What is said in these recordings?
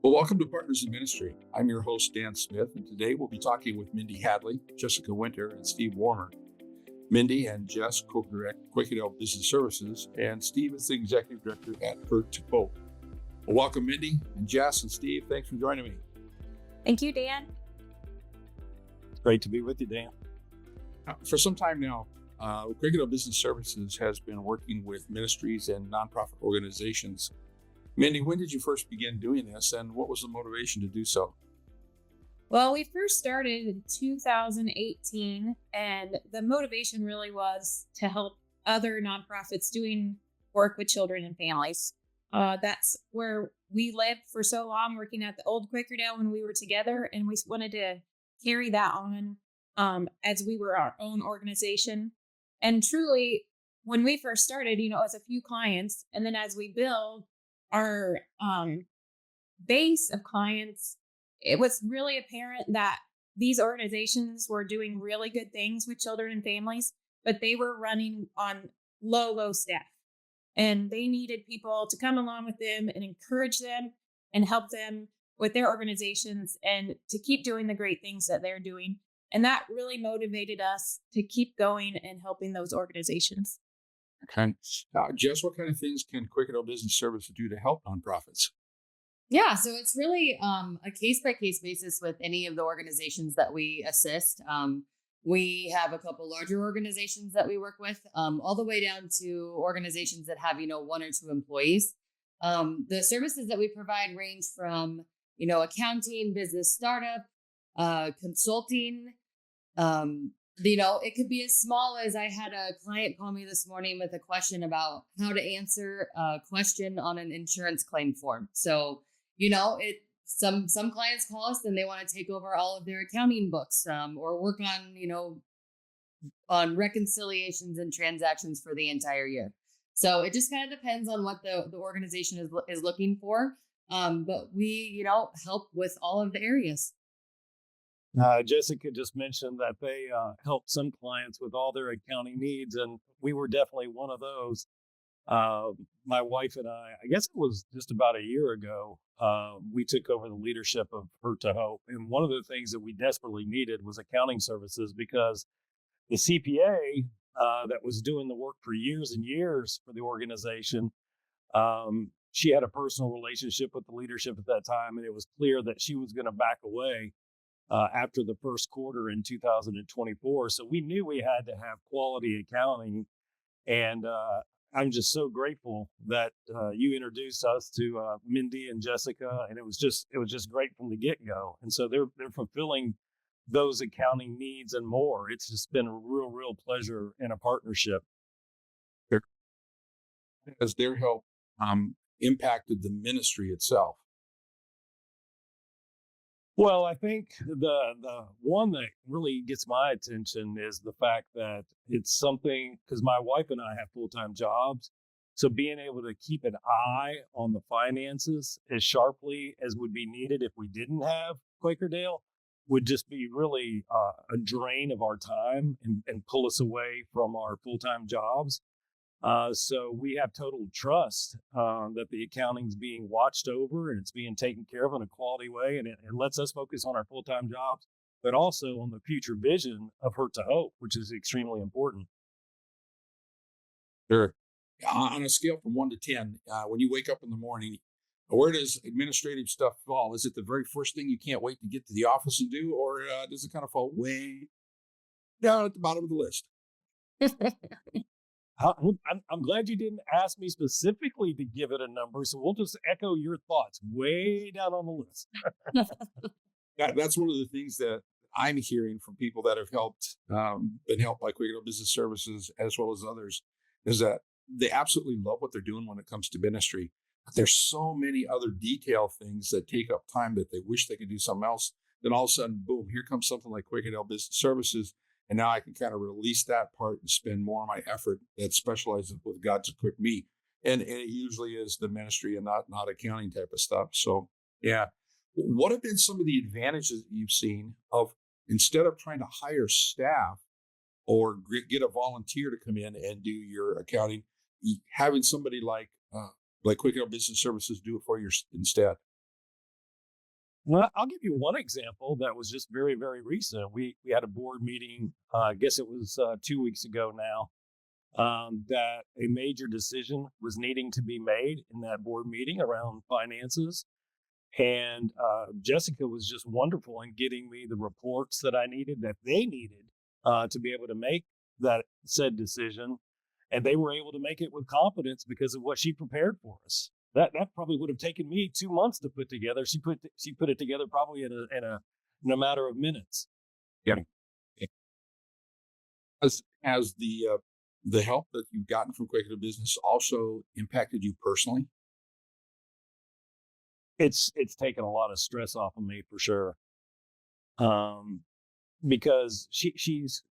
Well, welcome to Partners in Ministry. I'm your host, Dan Smith, and today we'll be talking with Mindy Hadley, Jessica Winter, and Steve Warner. Mindy and Jess co-direct Quakerdale Business Services, and Steve is the executive director at Hurt to Hope. Well, welcome, Mindy and Jess and Steve. Thanks for joining me. Thank you, Dan. It's great to be with you, Dan. For some time now, Quakerdale Business Services has been working with ministries and nonprofit organizations. Mindy, when did you first begin doing this, and what was the motivation to do so? Well, we first started in 2018, and the motivation really was to help other nonprofits doing work with children and families. That's where we lived for so long, working at the old Quakerdale when we were together, and we wanted to carry that on as we were our own organization. And truly, when we first started, it was a few clients, and then as we build our base of clients, it was really apparent that these organizations were doing really good things with children and families, but they were running on low staff. And they needed people to come along with them and encourage them and help them with their organizations and to keep doing the great things that they're doing. And that really motivated us to keep going and helping those organizations. Okay. Jess, what kind of things can Quakerdale Business Services do to help nonprofits? Yeah, so it's really a case-by-case basis with any of the organizations that we assist. We have a couple larger organizations that we work with, all the way down to organizations that have, one or two employees. The services that we provide range from, accounting, business startup, consulting. It could be as small as I had a client call me this morning with a question about how to answer a question on an insurance claim form. So, some clients call us and they want to take over all of their accounting books, or work on reconciliations and transactions for the entire year. So it just kind of depends on what the organization is looking for. But we, help with all of the areas. Jessica just mentioned that they help some clients with all their accounting needs, and we were definitely one of those. My wife and I guess it was just about a year ago, we took over the leadership of Hurt to Hope. And one of the things that we desperately needed was accounting services, because the CPA that was doing the work for years and years for the organization, she had a personal relationship with the leadership at that time, and it was clear that she was going to back away after the first quarter in 2024. So we knew we had to have quality accounting. And I'm just so grateful that you introduced us to Mindy and Jessica. And it was just great from the get-go. And so they're fulfilling those accounting needs and more. It's just been a real pleasure in a partnership. Has their help impacted the ministry itself? Well, I think the one that really gets my attention is the fact that it's something, because my wife and I have full-time jobs. So being able to keep an eye on the finances as sharply as would be needed if we didn't have Quakerdale would just be really a drain of our time and pull us away from our full-time jobs. So we have total trust that the accounting's being watched over and it's being taken care of in a quality way, and it lets us focus on our full-time jobs, but also on the future vision of Hurt to Hope, which is extremely important. Sure. On a scale from 1 to 10, when you wake up in the morning, where does administrative stuff fall? Is it the very first thing you can't wait to get to the office and do, or does it kind of fall way down at the bottom of the list? I'm glad you didn't ask me specifically to give it a number, so we'll just echo your thoughts way down on the list. That's one of the things that I'm hearing from people that have been helped by Quaker Business Services as well as others, is that they absolutely love what they're doing when it comes to ministry. But there's so many other detail things that take up time that they wish they could do something else. Then all of a sudden, boom, here comes something like Quakerdale Business Services. And now I can kind of release that part and spend more of my effort that specializes with God's equipped me. And it usually is the ministry and not accounting type of stuff. So, yeah. What have been some of the advantages that you've seen of, instead of trying to hire staff or get a volunteer to come in and do your accounting, having somebody like Quaker Business Services do it for you instead? Well, I'll give you one example that was just very, very recent. We had a board meeting. I guess it was 2 weeks ago now. That a major decision was needing to be made in that board meeting around finances. And Jessica was just wonderful in getting me the reports that I needed, that they needed to be able to make that said decision. And they were able to make it with confidence because of what she prepared for us. That probably would have taken me 2 months to put together. She put it together probably in a matter of minutes. Yeah. Has the help that you've gotten from Quaker Business also impacted you personally? It's taken a lot of stress off of me for sure. Because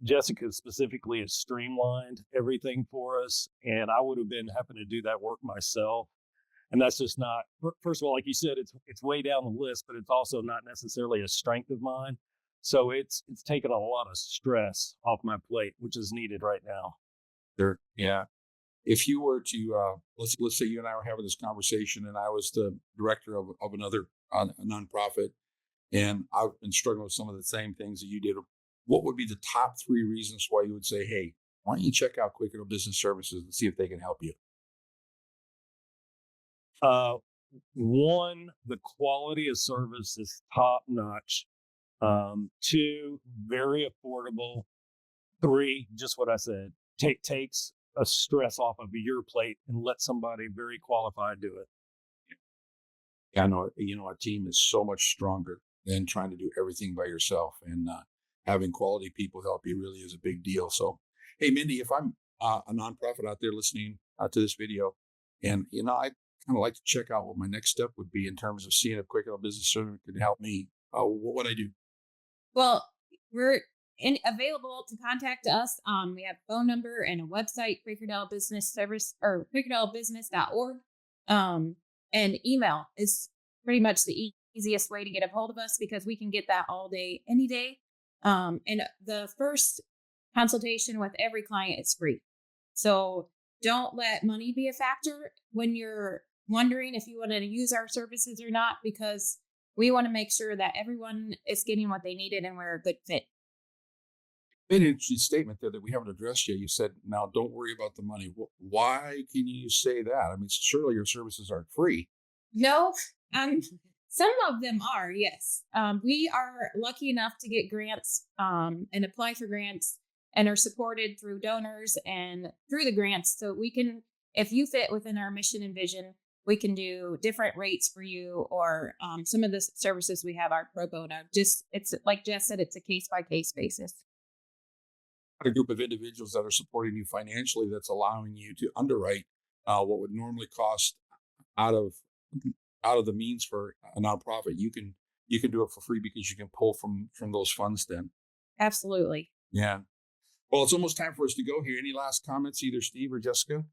Jessica specifically has streamlined everything for us, and I would have been having to do that work myself. And that's just not, first of all, like you said, it's way down the list, but it's also not necessarily a strength of mine. So it's taken a lot of stress off my plate, which is needed right now. Sure. Yeah. If you were to, let's say you and I were having this conversation and I was the director of another a nonprofit, and I've been struggling with some of the same things that you did, what would be the top 3 reasons why you would say, hey, why don't you check out Quaker Business Services and see if they can help you? One, the quality of service is top notch. 2, very affordable. 3, just what I said, takes a stress off of your plate and let somebody very qualified do it. Yeah, I know, a team is so much stronger than trying to do everything by yourself, and having quality people help you really is a big deal. So, hey, Mindy, if I'm a nonprofit out there listening to this video, and I kind of like to check out what my next step would be in terms of seeing if Quaker Business Services could help me, what would I do? Well, we're available to contact us. We have a phone number and a website, Quakerdale Business Service or quakerdalebusiness.org. And email is pretty much the easiest way to get a hold of us because we can get that all day, any day. And the first consultation with every client is free. So don't let money be a factor when you're wondering if you want to use our services or not, because we want to make sure that everyone is getting what they needed and we're a good fit. Made an interesting statement there that we haven't addressed yet. You said, now don't worry about the money. Why can you say that? I mean, surely your services aren't free. No, some of them are, yes. We are lucky enough to get grants and apply for grants and are supported through donors and through the grants. So we can, if you fit within our mission and vision, we can do different rates for you, or some of the services we have are pro bono. It's like Jess said, it's a case by case basis. A group of individuals that are supporting you financially that's allowing you to underwrite what would normally cost out of the means for a nonprofit. You can do it for free because you can pull from those funds then. Absolutely. Yeah. Well, it's almost time for us to go here. Any last comments, either Steve or Jessica?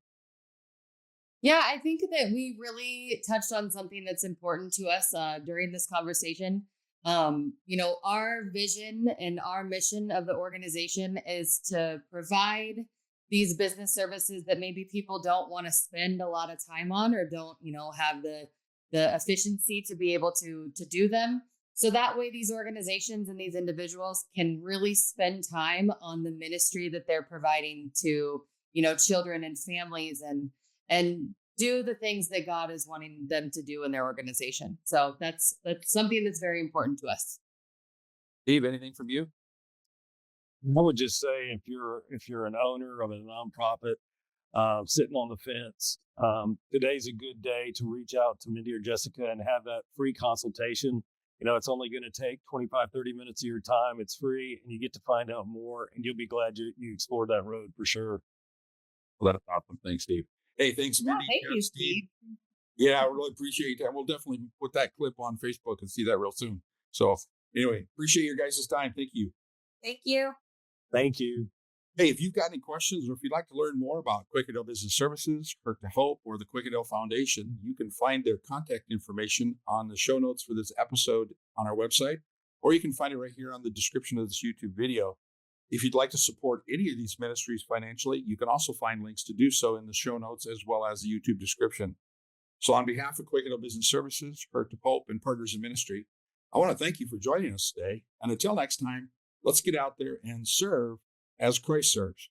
Yeah, I think that we really touched on something that's important to us during this conversation. Our vision and our mission of the organization is to provide these business services that maybe people don't want to spend a lot of time on or don't, have the efficiency to be able to do them. So that way these organizations and these individuals can really spend time on the ministry that they're providing to, children and families and do the things that God is wanting them to do in their organization. So that's something that's very important to us. Steve, anything from you? I would just say if you're an owner of a nonprofit sitting on the fence, today's a good day to reach out to Mindy or Jessica and have that free consultation. It's only going to take 25, 30 minutes of your time. It's free and you get to find out more, and you'll be glad you explored that road for sure. Well, that's awesome. Thanks, Steve. Hey, thanks, Mindy. Thank you, Steve. Yeah, I really appreciate that. We'll definitely put that clip on Facebook and see that real soon. So anyway, appreciate your guys' time. Thank you. Thank you. Thank you. Hey, if you've got any questions or if you'd like to learn more about Quakerdale Business Services, Hurt to Hope, or the Quakerdale Foundation, you can find their contact information on the show notes for this episode on our website, or you can find it right here on the description of this YouTube video. If you'd like to support any of these ministries financially, you can also find links to do so in the show notes as well as the YouTube description. So on behalf of Quakerdale Business Services, Hurt to Hope, and Partners in Ministry, I want to thank you for joining us today. And until next time, let's get out there and serve as Christ serves.